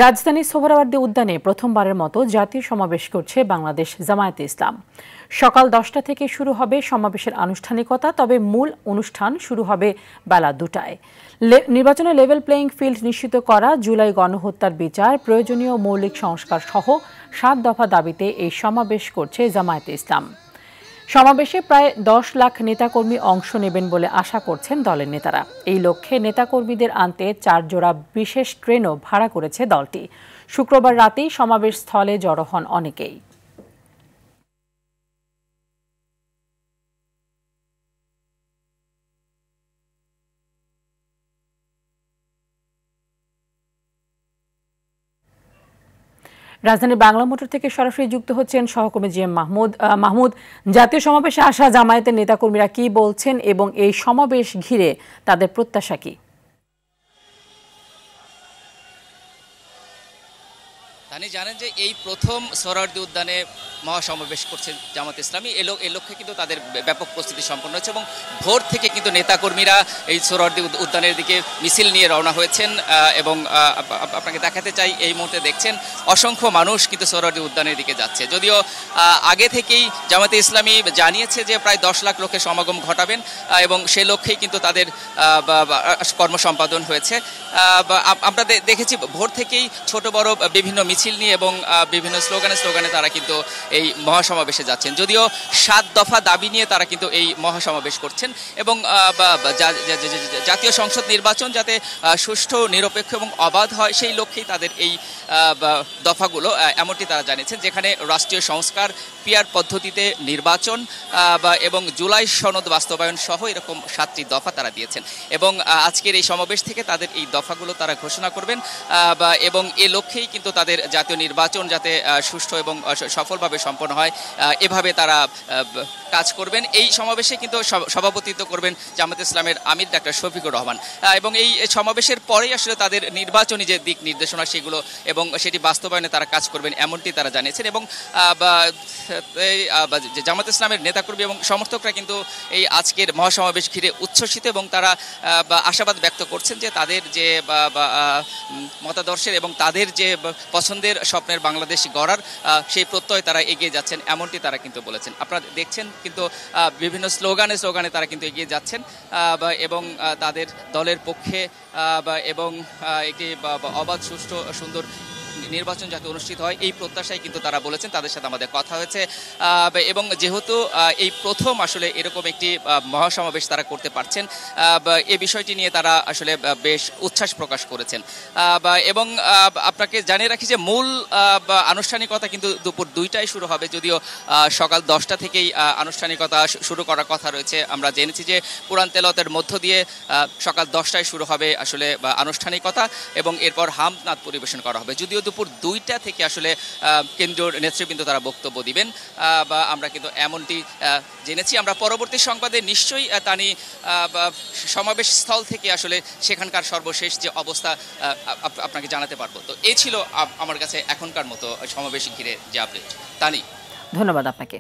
রাজধানীর সোহরাওয়ার্দী উদ্যানে প্রথমবারের মতো জাতীয় সমাবেশ করছে বাংলাদেশ জামায়াতে ইসলাম। সকাল 10টা থেকে শুরু হবে সমাবেশের আনুষ্ঠানিকতা, তবে মূল অনুষ্ঠান শুরু হবে বেলা 2টায়। নির্বাচনে লেভেল প্লেইং ফিল্ড নিশ্চিত করা, জুলাই গণহত্যার বিচার, প্রয়োজনীয় মৌলিক সংস্কার সহ 7 দফা দাবিতে এই সমাবেশ করছে জামায়াতে ইসলাম। সমাবেশে প্রায় 10 লাখ নেতাকর্মী অংশ নেবেন বলে আশা করছেন দলের নেতারা। এই লক্ষ্যে নেতাকর্মীদের আনতে 4 জোড়া বিশেষ ট্রেনও ভাড়া করেছে দলটি। শুক্রবার রাতেই সমাবেশ স্থলে জড়ো হন অনেকেই। রাজধানী বাংলা মোটর থেকে সরাসরি যুক্ত হচ্ছেন সহকর্মী জিএম মাহমুদ। জাতীয় সমাবেশে আসা জামায়াতের নেতাকর্মীরা কি বলছেন এবং এই সমাবেশ ঘিরে তাদের প্রত্যাশা কি? তানি জানেন যে এই প্রথম সোহরাওয়ার্দী উদ্যানে মহাসমাবেশ করছে জামাত ইসলামী। এই লক্ষ্যে কিন্তু তাদের ব্যাপক প্রস্তুতি সম্পন্ন হচ্ছে এবং ভোর থেকে কিন্তু নেতাকর্মীরা এই সোহরাওয়ার্দী উদ্যানের দিকে মিছিল নিয়ে রওনা হয়েছেন। এবং আপনাকে দেখাতে চাই, এই মুহূর্তে দেখছেন অসংখ্য মানুষ কিন্তু সোহরাওয়ার্দী উদ্যানের দিকে যাচ্ছে। যদিও আগে থেকেই জামাতে ইসলামী জানিয়েছে যে প্রায় 10 লাখ লোকের সমাগম ঘটাবেন এবং সে লক্ষ্যেই কিন্তু তাদের কর্মসম্পাদন হয়েছে। আমরা দেখেছি ভোর থেকেই ছোট বড় বিভিন্ন মিছিল নিয়ে এবং বিভিন্ন স্লোগানে তারা কিন্তু এই মহাসমাবেশে যাচ্ছেন। যদিও 7 দফা দাবি নিয়ে তারা কিন্তু এই মহাসমাবেশ করছেন এবং জাতীয় সংসদ নির্বাচন যাতে সুষ্ঠু, নিরপেক্ষ এবং অবাধ হয় সেই লক্ষ্যেই তাদের এই দফাগুলো, এমনটি তারা জানিয়েছেন, যেখানে রাষ্ট্রীয় সংস্কার, পিয়ার পদ্ধতিতে নির্বাচন এবং জুলাই সনদ বাস্তবায়ন সহ এরকম 7টি দফা তারা দিয়েছেন। এবং আজকের এই সমাবেশ থেকে তাদের এই দফাগুলো তারা ঘোষণা করবেন এবং এ লক্ষ্যেই কিন্তু তাদের জাতীয় নির্বাচন যাতে সুষ্ঠু এবং সফলভাবে সম্পন্ন হয়, এভাবে তারা কাজ করবেন। এই সমাবেশে কিন্তু সভাপতিত্ব করবেন জামায়াতে ইসলামের আমির ডাক্তার শফিকুর রহমান এবং এই সমাবেশের পরেই আসলে তাদের নির্বাচনী যে দিক নির্দেশনা সেগুলো এবং সেটি বাস্তবায়নে তারা কাজ করবেন, এমনটি তারা জানিয়েছেন। এবং জামায়াতে ইসলামের নেতাকর্মী এবং সমর্থকরা কিন্তু এই আজকের মহাসমাবেশ ঘিরে উচ্ছ্বসিত এবং তারা আশাবাদ ব্যক্ত করছেন যে তাদের যে মতাদর্শের এবং তাদের যে পছন্দের স্বপ্নের বাংলাদেশ গড়ার সেই প্রত্যয় তারা এগিয়ে যাচ্ছেন, এমনটি তারা কিন্তু বলেছেন। আপনারা দেখছেন কিন্তু বিভিন্ন স্লোগানে তারা কিন্তু এগিয়ে যাচ্ছেন এবং তাদের দলের পক্ষে এবং একটি অবাধ, সুষ্ঠু, সুন্দর নির্বাচন যাতে অনুষ্ঠিত হয় এই প্রত্যাশায় কিন্তু তারা বলেছেন। তাদের সাথে আমাদের কথা হয়েছে এবং যেহেতু এই প্রথম আসলে এরকম একটি মহাসমাবেশ তারা করতে পারছেন, এই বিষয়টি নিয়ে তারা আসলে বেশ উচ্ছ্বাস প্রকাশ করেছেন। এবং আপনাকে জানিয়ে রাখি যে মূল আনুষ্ঠানিকতা কিন্তু দুপুর 2টায় শুরু হবে, যদিও সকাল 10টা থেকেই আনুষ্ঠানিকতা শুরু করার কথা রয়েছে। আমরা জেনেছি যে কুরআন তেলাওয়াতের মধ্য দিয়ে সকাল 10টায় শুরু হবে আসলে আনুষ্ঠানিকতা এবং এরপর হামদ পরিবেশন করা হবে। যদিও দুপুর 2টা থেকে আসলে কেন্দ্রীয় নেতৃবৃন্দ তারা বক্তব্য দিবেন বা আমরা কিন্তু এমনটি জেনেছি। আমরা পরবর্তী সংবাদে নিশ্চয়ই তানি সমাবেশ স্থল থেকে আসলে সেখানকার সর্বশেষ যে অবস্থা আপনাকে জানাতে পারবো। তো এই ছিল আমার কাছে এখনকার মতো সমাবেশ ঘিরে যে আপডেট। তানি, ধন্যবাদ আপনাকে।